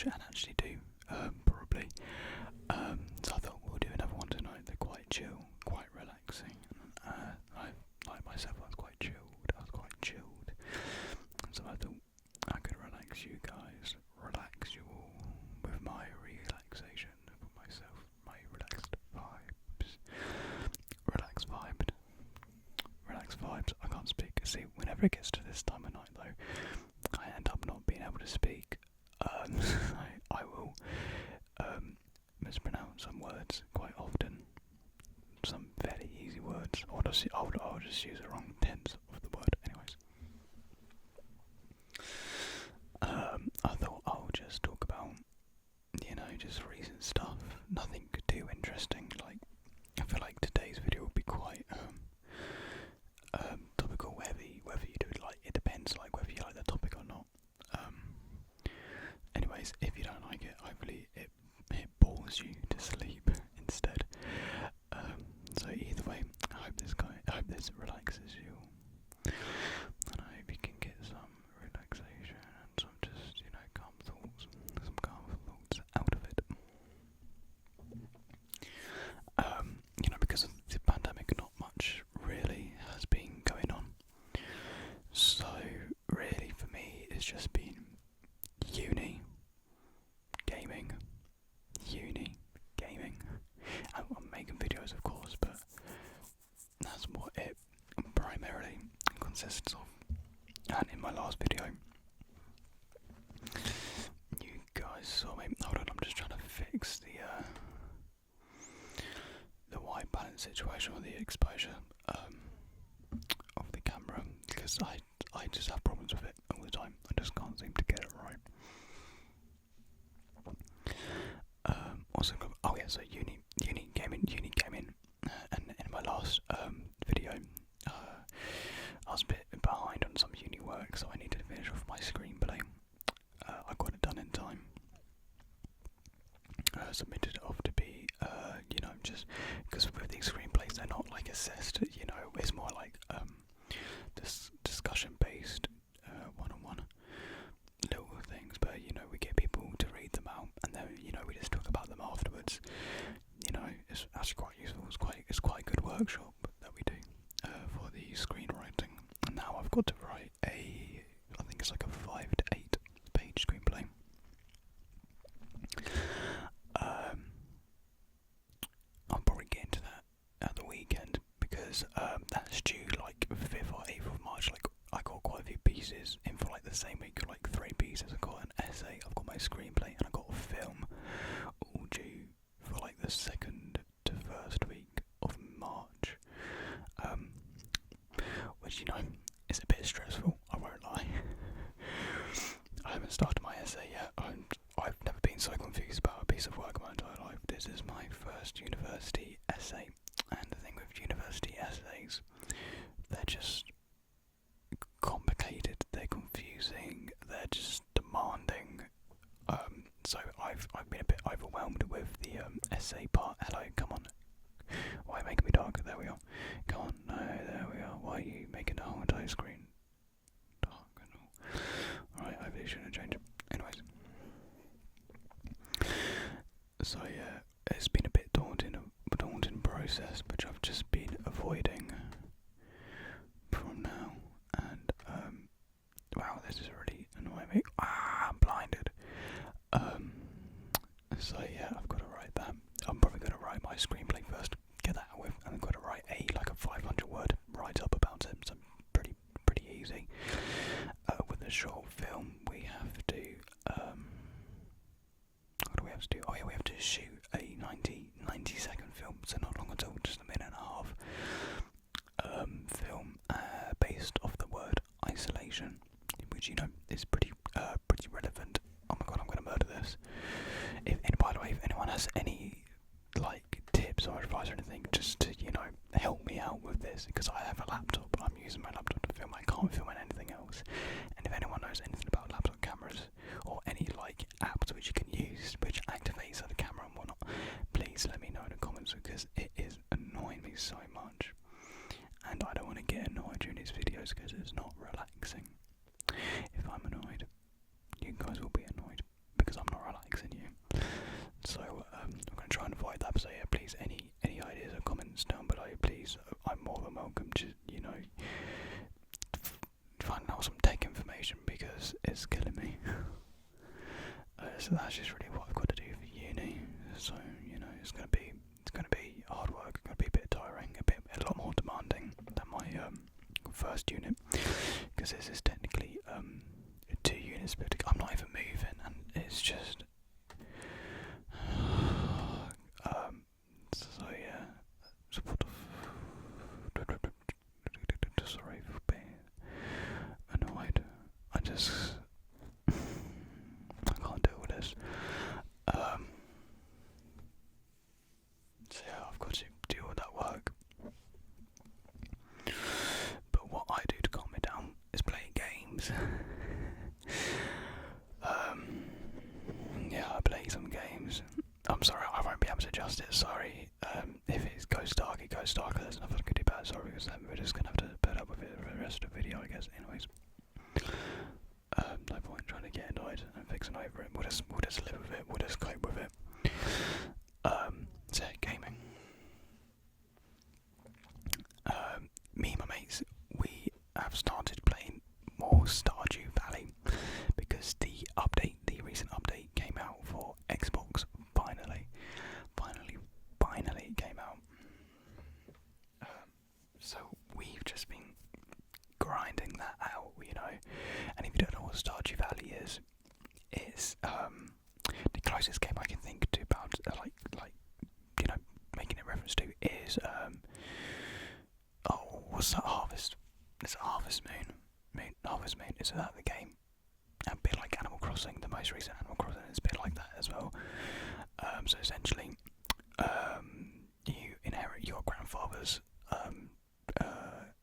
watch it and actually do, probably. So I thought we'll do another one tonight. They're quite chill, quite relaxing. I like myself. I was quite chilled. So I thought I could relax you guys, relax you all with my relaxation for myself, my relaxed vibes, relaxed vibes. I can't speak. See, whenever it gets to this time of night, though, I end up not being able to speak. I will mispronounce some words quite often, some fairly easy words. I'll just use the wrong tense of the word. Anyways, I thought I'll just talk about, just recent stuff. Nothing too interesting. Like, I feel like today's video will be quite topical, heavy. Whether you do it, like, it depends, like whether you like the topic or not. Anyways, if you don't like it, hopefully it bores you to sleep instead. So either way, I hope this relaxes you, and I hope you can get some relaxation and some just calm thoughts, out of it. Because of the pandemic, not much really has been going on. So really, for me, it's just been uni, gaming. I'm making videos, of course, but that's what it primarily consists of. And in my last video, you guys saw me. Hold on, I'm just trying to fix the white balance situation, or the exposure of the camera, because I just have problems with it all the time. I just can't seem to get it right. So uni gaming, and in my last video, I was a bit behind on some uni work, so I needed to finish off my screenplay. I got it done in time. Submitted it off to be, just because with these screenplays, they're not like assessed. It's more like discussion based, one-on-one little things, but we get people to read them out, and then we just talk about them afterwards. It's actually quite useful. It's quite a good workshop that we do for the screenwriting. And now I've got to write I think it's like a 5 to 8 page screenplay. I'll probably get into that at the weekend, because that's due like 5th or 8th of March. Like, I got quite a few pieces in for like the same week, like 3 pieces. I've got an essay, I've got my screenplay, and I've got a film, all due for like the 2nd to 1st week of March. Which is a bit stressful, I won't lie. I haven't started my essay yet. I've never been so confused about a piece of work my entire life. This is my first university essay, and the thing with university essays, they're just complicated, they're confusing, they're just demanding. So I've been a bit overwhelmed with the essay part. Hello, come on. Why are you making me dark? There we are. Come on, no, there we are. Why are you making the whole entire screen dark and all? Alright, I really shouldn't change it. Anyways. So yeah, it's been a bit daunting process, which I've just been avoiding from now. And wow, this is really annoying me. I'm blinded. So yeah, I've got to write that. I'm probably going to write my screenplay first, get that out with, and I've got to write a 500 word write up about it. So pretty easy. With a short film, we have to what do we have to do? Oh yeah, we have to shoot a 90 second film, so not long at all, just a minute and a half. Film based off the word isolation, which is pretty relevant. Oh my god, I'm gonna murder this. By the way, if anyone has any tips or advice or anything, just to help me out with this, because I have a laptop. I'm using my laptop to film. I can't film on anything else. And if anyone knows anything about laptop cameras or any apps which you can use which activates the camera and whatnot, please let me know in the comments, because it is annoying me so much, and I don't want to get annoyed during these videos because it's not relaxing. If I'm annoyed, you guys will be annoyed because I'm not relaxed. that's just really what I've got to do for uni. So it's gonna be hard work. It's gonna be a bit tiring, a lot more demanding than my first unit, because this is technically 2 units. But I'm not even moving, and it's just so yeah. So what the sorry for being annoyed. I can't deal with this. So yeah, I've got to deal with that work. But what I do to calm me down is play games. Yeah, I play some games. I'm sorry, I won't be able to adjust it, sorry. If it goes dark, it goes dark. There's nothing I can do about it, sorry, because then we're just going to have to put up with it for the rest of the video, I guess. Anyways. No point trying to get annoyed and fixing over it. We'll just live with it, we'll just cope with it. So gaming. Me and my mates, we have started playing more Stardew Valley because the recent update came out for Xbox. Finally it came out. So we've just been grinding that out, and if you don't know what Stardew Valley is, it's the closest game I can think to about making a reference to is what's that, Harvest? It's Harvest Moon. Harvest Moon, is that the game? A bit like Animal Crossing, the most recent Animal Crossing is a bit like that as well. So essentially, you inherit your grandfather's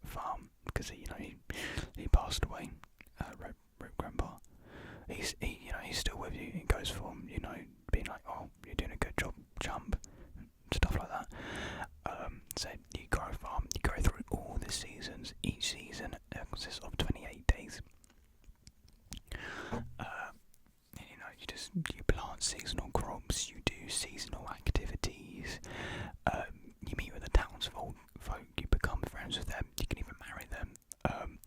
farm, because he passed away. Rip Grandpa. He's still with you. He goes from being like, oh, you're doing a good job, jump, stuff like that. So you grow a farm. You go through all the seasons. Each season consists of 28 days. You plant seasonal crops. You do seasonal activities. You meet with the townsfolk. You become friends with them. You can even marry them.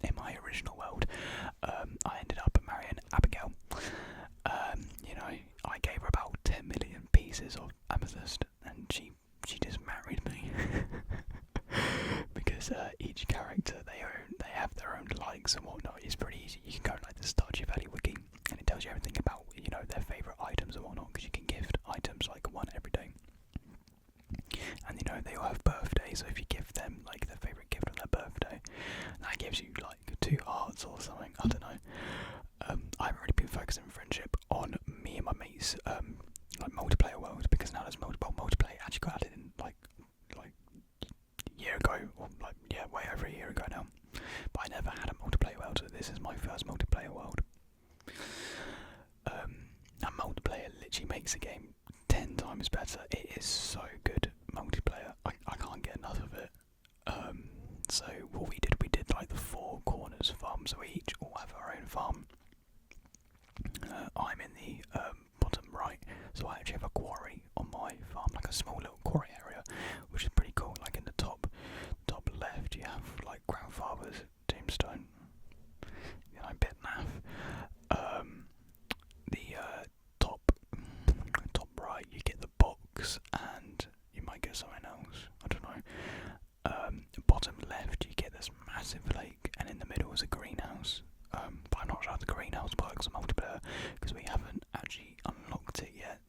In my original world, I ended up marrying Abigail. I gave her about 10 million pieces of amethyst, and she just married me. Because each character they have their own likes and whatnot. It's pretty easy. You can go like the Stardew Valley wiki, and it tells you everything about their favourite items and whatnot. Because you can gift items like one every day. And they all have birthdays, so if you give them like their favourite gift on their birthday, that gives you like 2 hearts or something, I don't know. I've already been focusing friendship on me and my mates, like multiplayer world, because now there's multiplayer actually got added in like a year ago, or way over a year ago now. But I never had a multiplayer world, so this is my first multiplayer world. And multiplayer literally makes the game 10 times better. It is so good, multiplayer. I can't get enough of it. So what we did like the 4 corners farm, so we each all have our own farm. I'm in the bottom right, so I actually have a quarry on my farm, like a small little quarry area, which is pretty cool. Like in the top left, you have like grandfather's tombstone, a bit naff. The top right, you get the box, and you might get something else. I don't know. Bottom left, you get this massive lake, and in the middle is a greenhouse. But I'm not sure how the greenhouse works on multiplayer, because we haven't actually unlocked it yet.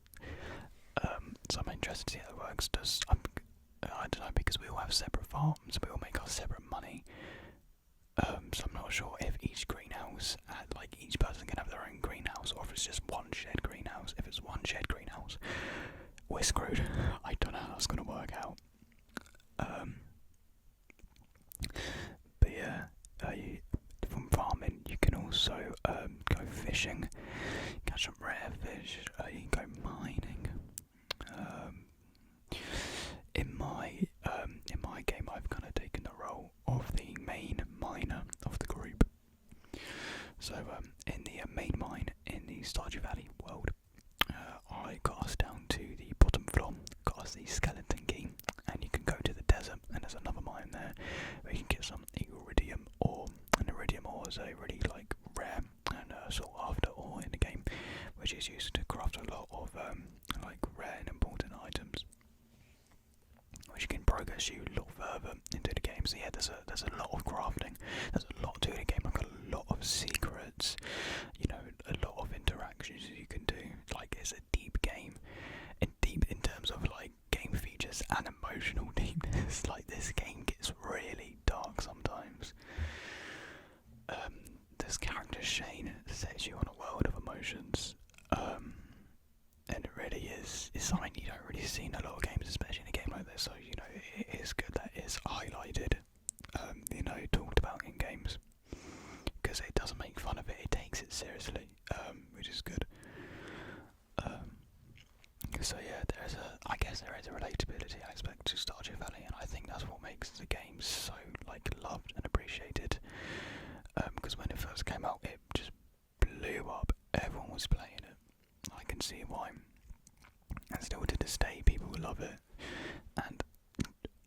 So I'm interested to see how it works. I don't know, because we all have separate farms, we all make our separate money. So I'm not sure if each greenhouse, like each person can have their own greenhouse, or if it's just one shared greenhouse. If it's one shared greenhouse, we're screwed. I don't know how that's going to work out. But yeah, from farming you can also go fishing, catch some rare fish. You can go mining. In my game, I've kind of taken the role of the main miner of the group. So in the main mine in the Stardew Valley world, I got us down to the bottom floor, got us the skeleton key, and you can go to the desert, and there's another mine there where you can get some iridium ore. And iridium ore is a really rare and sought after ore in the game, which is used to craft a lot of like rare and important items, which can progress you a lot further into the game. So yeah, there's a lot of crafting. There's a lot to the game, like a lot of secrets, you know, a lot of interactions you can do. Like, it's a deep game, deep in terms of like game features and emotional deepness. Like, this game gets really dark sometimes. This character Shane sets you on a world of emotions, and it really is something you don't really see in a lot of games, especially in a game like this. So you know, it is good that it's highlighted, you know, talked about in games, because it doesn't make fun of it. It takes it seriously, which is good. So yeah, I guess there is a relatability aspect to Stardew Valley, and I think that's what makes the game so like loved and appreciated. Because when it first came out, it just blew up. Everyone was playing it. I can see why. And still to this day, people love it. And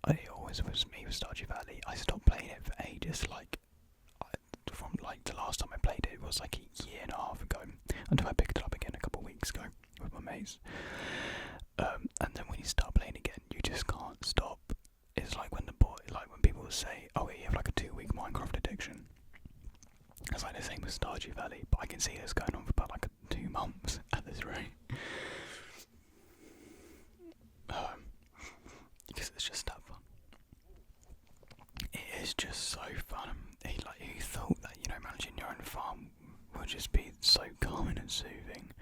it always was me with Stardew Valley. I stopped playing it for ages. Like, from like the last time I played it was like a year and a half ago, until I picked it up again a couple of weeks ago with my mates. And then when you start playing again, you just can't stop. It's like when people say, "Oh, you have like a 2-week Minecraft addiction." It's like the same with Stardew Valley, but I can see this going on for about like 2 months at this rate. Because it's just that fun. It is just so fun. Who thought that, you know, managing your own farm would just be so calming and soothing.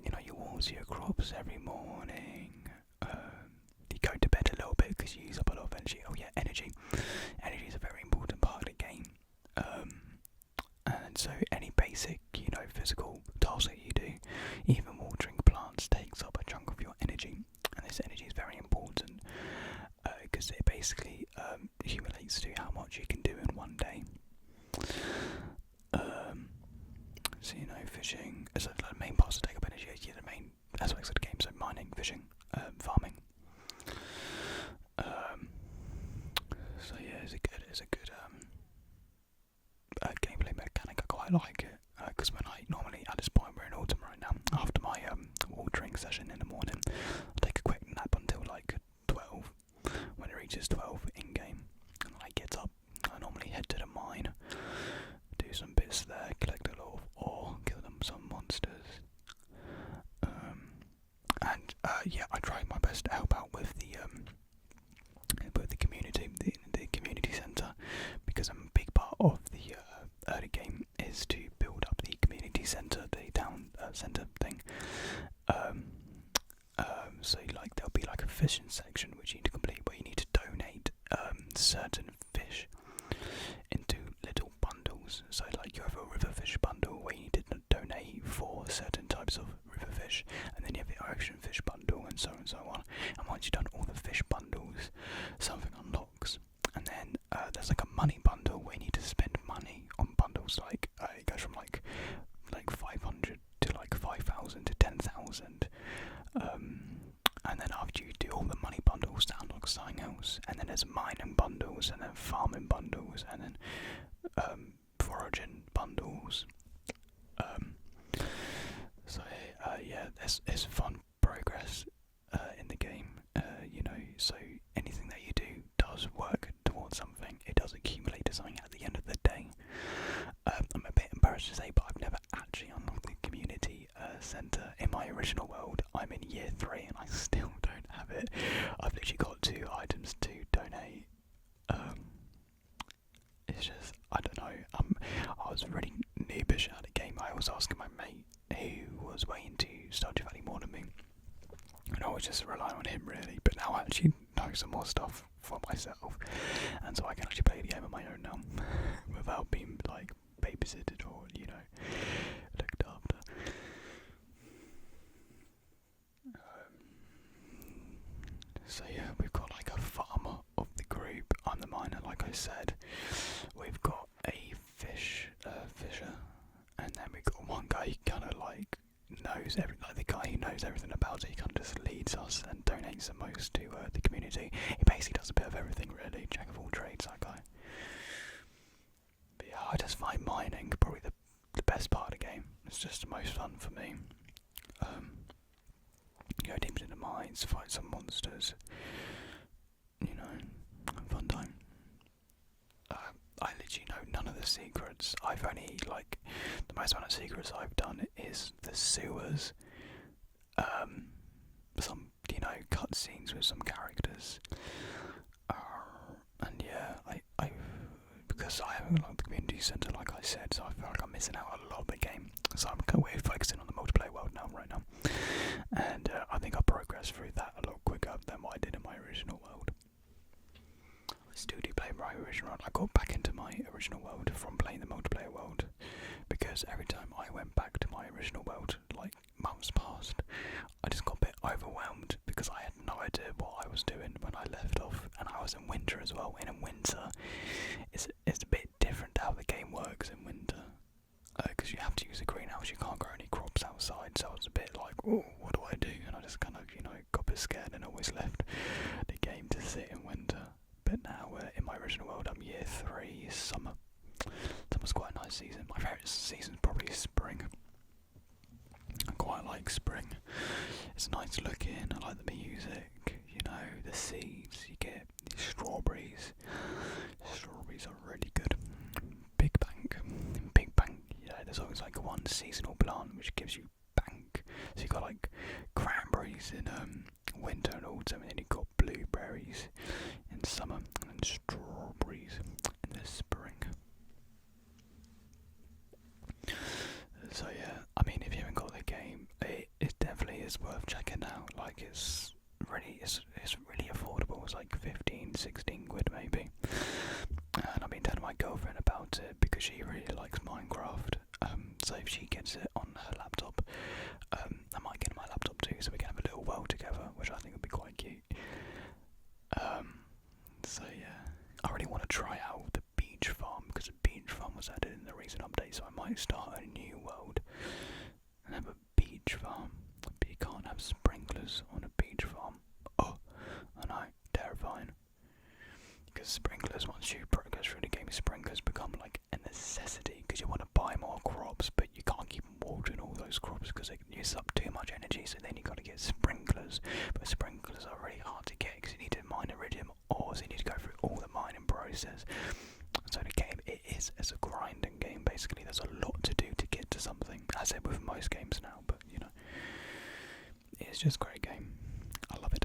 You know, you water your crops every morning. You go to bed a little bit because you use up a lot of energy. Oh yeah, energy. Energy is a very important part of the game. And so any basic, you know, physical task that you do, even watering plants, takes up a chunk of your energy. And this energy is very important because it basically accumulates to how much you can do in one day. So, you know, fishing, so the main parts that take up energy are the main aspects of the game, so mining, fishing, farming. So yeah, it's a good gameplay mechanic. I quite like it, because when normally at this point, we're in autumn right now, after my watering session in the morning, I'll take a quick nap until like 12. When it reaches 12 in game, and I get up, I normally head to the mine, do some bits there, collect a lot of ore, kill some monsters, and yeah, I try my best to help out with the community, the community centre, because a big part of the early game is to build up the community centre, the town centre thing. So like there'll be like a fishing section which you need to complete, where you need to donate certain fish into little bundles. So like you have a river fish bundle where you need to donate for certain types of river fish, and then you have the ocean fish bundle, and so on. And once you've done all the fish bundles, something unlocks. And then there's like a money bundle where you need to spend money on bundles. Like it goes from like 500 to like 5,000 to 10,000. And then after you do all the money bundles, that unlocks something else. And then there's mining bundles, and then farming bundles, and then foraging bundles. So yeah, there's fun progress in the game. You know, so anything that you do does work towards something. It does accumulate to something at the end of the day. I'm a bit embarrassed to say, but I've never actually unlocked the community centre in my original world. I'm in year 3 and I still don't have it. I've literally got 2 items to donate. It's just, I don't know. I was really noobish at the game. I was asking my mate, who was way into Stardew Valley more than me, and I was just relying on him really. But now I actually know some more stuff for myself, and so I can actually play the game on my own now without being like babysitted or, you know, looked after. So yeah, we've got like a farmer of the group. I'm the miner, like I said. We've got a fisher, and then we've got one guy who kind of like knows everything, like the guy who knows everything about it. He kind of just leads us and donates the most to the community. He basically does a bit of everything really, jack of all trades, that guy. But yeah, I just find mining probably the best part of the game. It's just the most fun for me. Go deep into the mines, fight some monsters. You know, fun time. I literally know none of the secrets. I've only, like, the most amount of secrets I've done is the sewers. Some, you know, cutscenes with some characters. And yeah, because I haven't got the community centre, like I said, so I feel like I'm missing out on a lot of the game. So I'm kind of focusing on the multiplayer world right now. And I think I progressed through that a lot quicker than what I did in my original world. I still do play my original world. I got back into my original world from playing the multiplayer world, because every time I went back to my original world, like months passed, I just got a bit overwhelmed because I had no idea what I was doing when I left off, and I was in winter as well. And in winter, it's a bit different how the game works in winter, because you have to use a greenhouse. You can't grow any crops outside, so I was a bit like, oh, what do I do? And I just kind of, you know, got a bit scared and always left the game to sit in winter. But now, in my original world, I'm year 3, summer. Summer's quite a nice season. My favourite season is probably spring. I quite like spring. It's nice looking. I like the music. You know, the seeds. You get these strawberries. Strawberries are really good. Big Bang. Yeah, there's always like one seasonal plant which gives you bank. So you got like cranberries in winter and autumn, and then you got blueberries in summer, and strawberries in the spring. So yeah, I mean, if you haven't got the game, it definitely is worth checking out. Like, it's really affordable. It's like 15, 16 quid maybe. And I've been telling my girlfriend about it because she really likes Minecraft. So if she gets it on her laptop, I might get it on my laptop too, so we can have a little world together, which I think would be quite cute. So yeah, I really want to try out the beach farm, because the beach farm was added in the recent update, so I might start a new world and have a beach farm. But you can't have sprinklers on a beach farm. Oh, I know, terrifying. Because sprinklers, once you progress through the game, sprinklers become like a necessity, because you want to buy more crops, but you can't keep watering all those crops because they can use up too much energy, so then you got to get sprinklers. But sprinklers are really hard to get because you need to mine iridium ores, you need to go through all the mining process. So the game, it's a grinding game basically. There's a lot to do to get to something, as it with most games now, but you know, it's just a great game. I love it.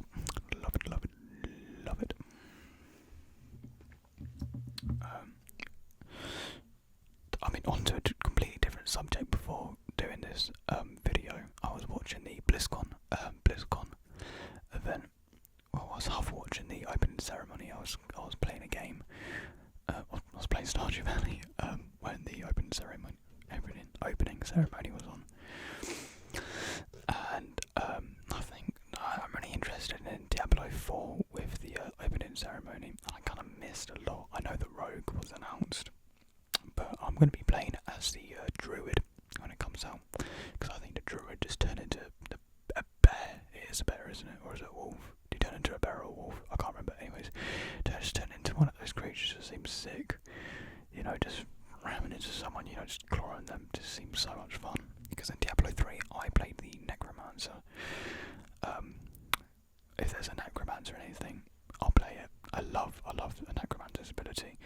I mean, onto a completely different subject before doing this video. I was watching the BlizzCon event. Well, I was half watching the opening ceremony. I was playing a game. I was playing Stardew Valley when the opening ceremony was on. And I think I'm really interested in Diablo 4 with the opening ceremony. I kind of missed a lot. I know the Rogue was announced, but I'm going to be playing as the Druid when it comes out, because I think the Druid just turned into a bear. It is a bear, isn't it? Or is it a wolf? Did he turn into a bear or a wolf? I can't remember. Anyways, just turn into one of those creatures that seems sick. You know, just ramming into someone, you know, just clawing them, just seems so much fun. Because in Diablo 3, I played the Necromancer. If there's a Necromancer or anything, I'll play it. I love the Necromancer's ability.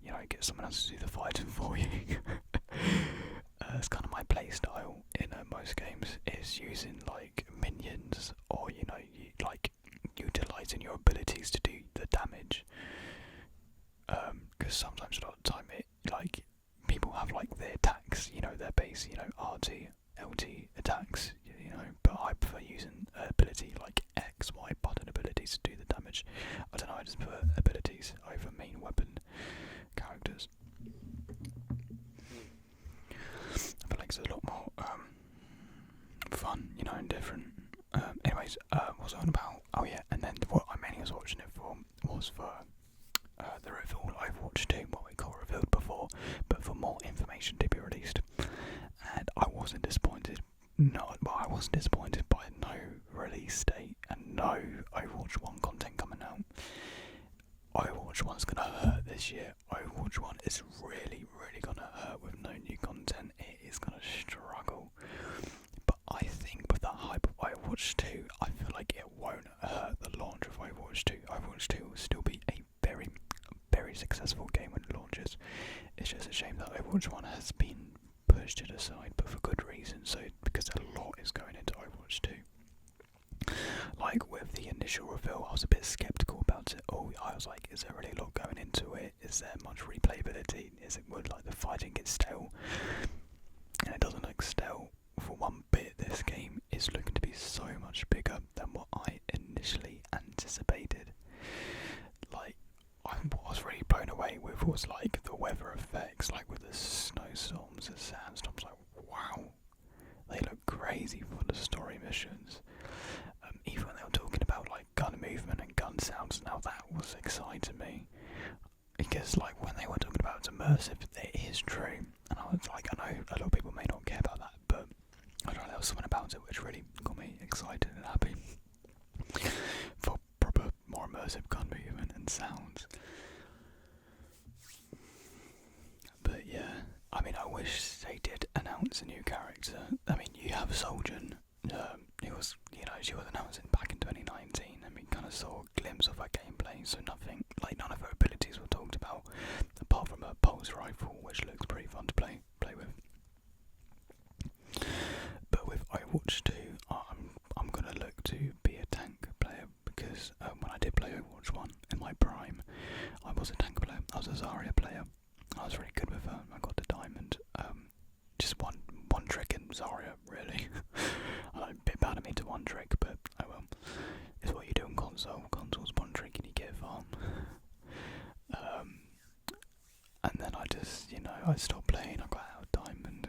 You know, get someone else to do the fighting for you. It's kind of my play style in most games, is using like minions, or you know, like utilising your abilities to do the damage. Because sometimes a lot of the time, like people have like their attacks, you know, their base, you know, RT, LT attacks, you know. But I prefer using ability like X, Y button abilities to do the damage. I don't know. I just prefer abilities over main weapon characters. I feel like it's a lot more fun, you know, and different. Anyways, what was I on about? Oh yeah, and then what I mainly was watching it for was for the reveal Overwatch 2, what we got revealed before, but for more information to be released. And I wasn't disappointed. I wasn't disappointed by no release date and no Overwatch 1 content coming out. Overwatch 1's gonna hurt this year. Overwatch 1 is pushed it aside, but for good reason. So because a lot is going into Overwatch 2. Like with the initial reveal, I was a bit skeptical about it. I was like, is there really a lot going into it? Is there much replayability? Would like the fighting get stale? And it doesn't look stale for one bit. This game is looking to be so much bigger than what I initially anticipated. Like, I was really blown away with what's like the weather effects, like with the snowstorms, the sandstorms. Like, wow, they look crazy for the story missions. Even when they were talking about like gun movement and gun sounds, now that was exciting me. Because like when they were talking about it's immersive, it is true. And I was like, I know a lot of people may not care about that, but I don't know, there was something about it which really got me excited and happy for proper, more immersive gun movement and sounds. But yeah, I mean, I wish they did announce a new character. I mean, you have Soldier. It was, she was announcing back in 2019, and we kind of saw a glimpse of her gameplay. So nothing, like none of her abilities were talked about, apart from her pulse rifle, which looks pretty fun to play with. But with Overwatch 2, I'm gonna look to be a tank player because when I did play Overwatch 1 in my prime, I was a tank player. I was a Zarya player. I was really good with her. I got the diamond. Just one trick in Zarya, really. A bit bad of me to one trick, but oh well. It's what you do in console. Console's one trick and you get farm. And then I just, I stopped playing. I got out of diamond.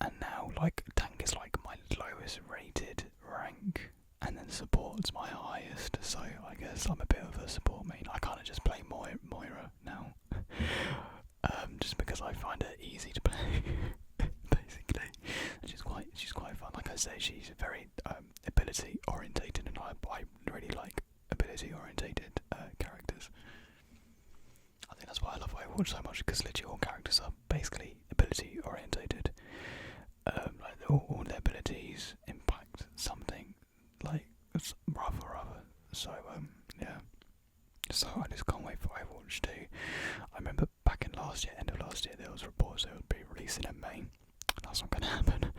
And now like tank is like my lowest rated rank, and then support's my highest. So I guess I'm a bit of a support main. I kind of just play Moira now. Just because I find it easy to play, basically. She's quite fun. Like I say, she's very ability orientated, and I really like ability orientated characters. I think that's why I love Overwatch so much, because literally all characters are basically ability orientated. Like all their abilities impact something, like rather. So yeah. So I just can't wait for Overwatch 2. I remember back in end of last year, there was reports they would be releasing in May. That's not going to happen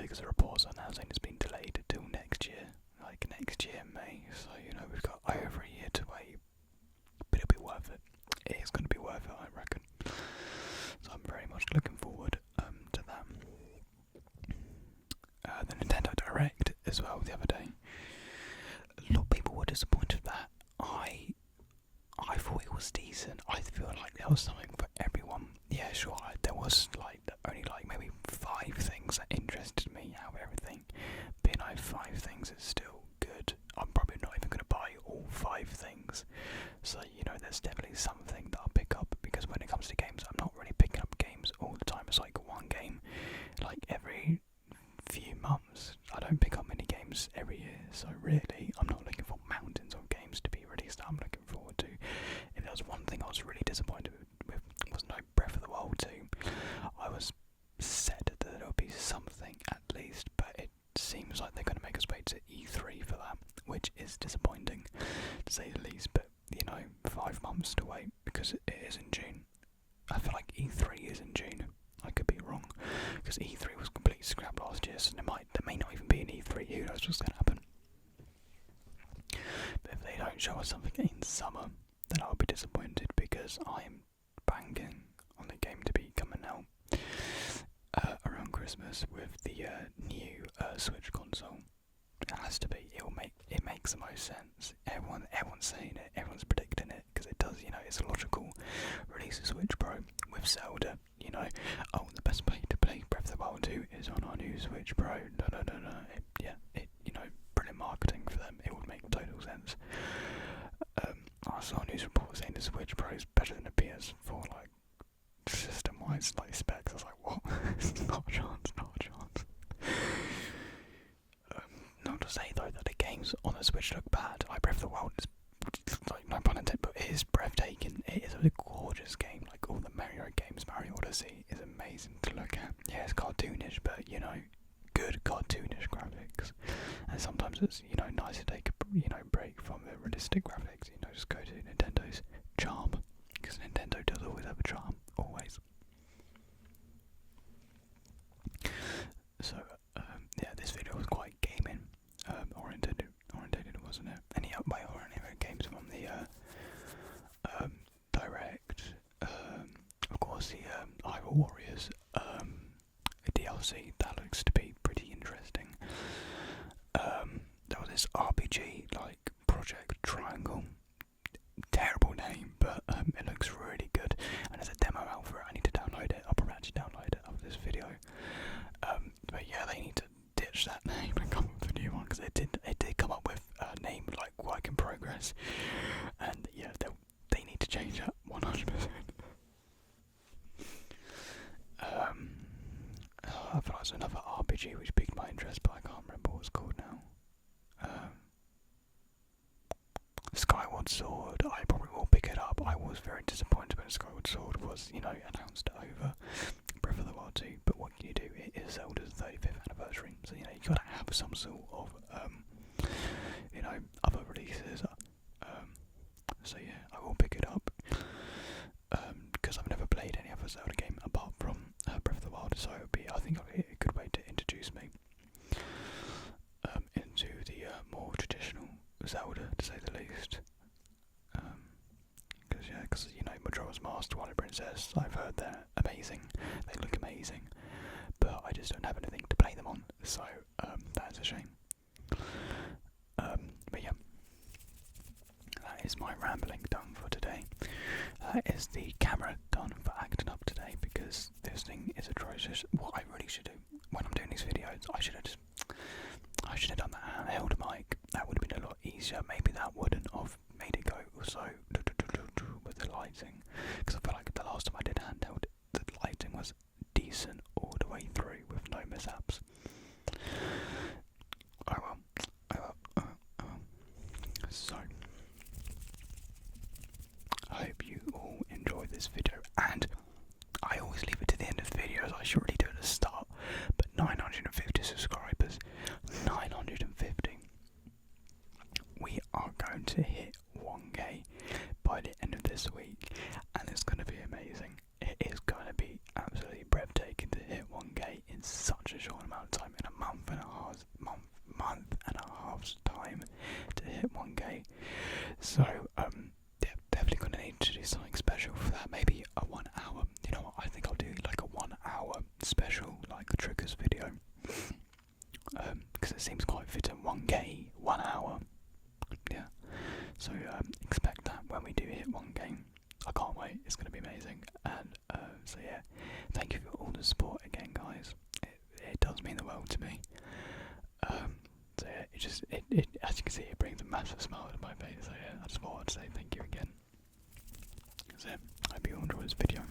because the reports are now saying it's been delayed till next year, like next year May. So we've got over a year to wait, but it'll be worth it. It is going to be worth it, I reckon. So I'm very much looking forward to that. The Nintendo Direct as well the other day. A lot of people were disappointed that I thought it was decent. I feel like there was something for everyone. Yeah, sure, there was like only like maybe 5 things that interested me out of everything. But 5 things is still good. I'm probably not even going to buy all 5 things. So, there's definitely something that I'll pick up, because when it comes to games, I'm not really picking up games all the time. It's like one game, like every few months. I don't pick up many games every year. So really, I'm not looking for mountains of games to be released that I'm looking forward to. If there was one thing I was really disappointed with was no Breath of the Wild 2. I was said that there would be something at least, but it seems like they're going to make us wait to E3 for that, which is disappointing to say the least. But 5 months to wait, because it is in June. I feel like E3 is in June. I could be wrong, because E3 was completely scrapped last year, so there may not even be an E3. Who knows what's going to happen? But if they don't show us something in summer, then I'll be disappointed, because I am banking on the game to be coming out around Christmas with the new Switch console. It has to be. It makes the most sense. Everyone's saying it. Everyone's predicting it, because it does. It's a logical release of Switch Pro with Zelda. The best way to play Breath of the Wild 2 is on our new Switch Pro. No. Brilliant marketing for them. It would make total sense. I saw a news report saying the Switch Pro is better than the PS4, like system-wise, like specs. I was like, what? Not a chance. Not to say though that the games on the Switch look bad. Like Breath of the Wild is, like, no pun intended, but it is breathtaking. It is a gorgeous game. Like all the Mario games, Mario Odyssey is amazing to look at. Yeah, it's cartoonish, but good cartoonish graphics. And sometimes it's nice to take a break from the realistic graphics. Just go to Nintendo's charm, because Nintendo does always have a charm, always. the Iron Warriors DLC. That looks to be pretty interesting. There was this RPG like Project Triangle. Terrible name, but it looks really good. And there's a demo out for it. I need to download it. I'll probably actually download it after this video. But yeah, they need to ditch that name and come up with a new one, because it did come up with a name like Work in Progress, and yeah, they need to change that 100%. I feel like there's another RPG which piqued my interest, but I can't remember what it's called now. Skyward Sword. I probably will pick it up. I was very disappointed when Skyward Sword was, announced over Breath of the Wild 2. But what can you do? It is Zelda's 35th anniversary, so you gotta have some sort of other releases. So yeah, I will pick it up because I've never played any other Zelda game apart from Breath of the Wild. So I think it'll be a good way to introduce me into the more traditional Zelda, to say the least. Because Majora's Mask, Twilight Princess, I've heard they're amazing. They look amazing, but I just don't have anything to play them on. So that's a shame. But yeah, that is my rambling done for today. That is the camera done for acting up today, because this thing is atrocious. What I really should do when I'm doing these videos, I should have done that handheld mic. That would have been a lot easier. Maybe that wouldn't have made it go so with the lighting, because I feel like the last time I did handheld, the lighting was decent all the way through with no mishaps. Oh well. So I hope you all enjoyed this video, and I always leave it to the end of the videos. I should really do it at the start, but 950 subscribers, 950. We are going to hit 1k by the end of this week, and it's going to be amazing. It is going to be absolutely breathtaking to hit 1k in such a short amount of time, in a month and a half's time to hit 1k. So definitely going to need to do something special for that. Maybe a 1 hour. You know what? I think I'll do like a 1 hour special, like a triggers video, because it seems quite fitting. 1k, 1 hour. Yeah. So expect that when we do hit 1k. I can't wait. It's going to be amazing. And so yeah, thank you for all the support again, guys. It does mean the world to me. So yeah, it as you can see, it brings a massive smile to my face. So yeah, I just wanted to say thank you again. So I hope you all enjoyed this video.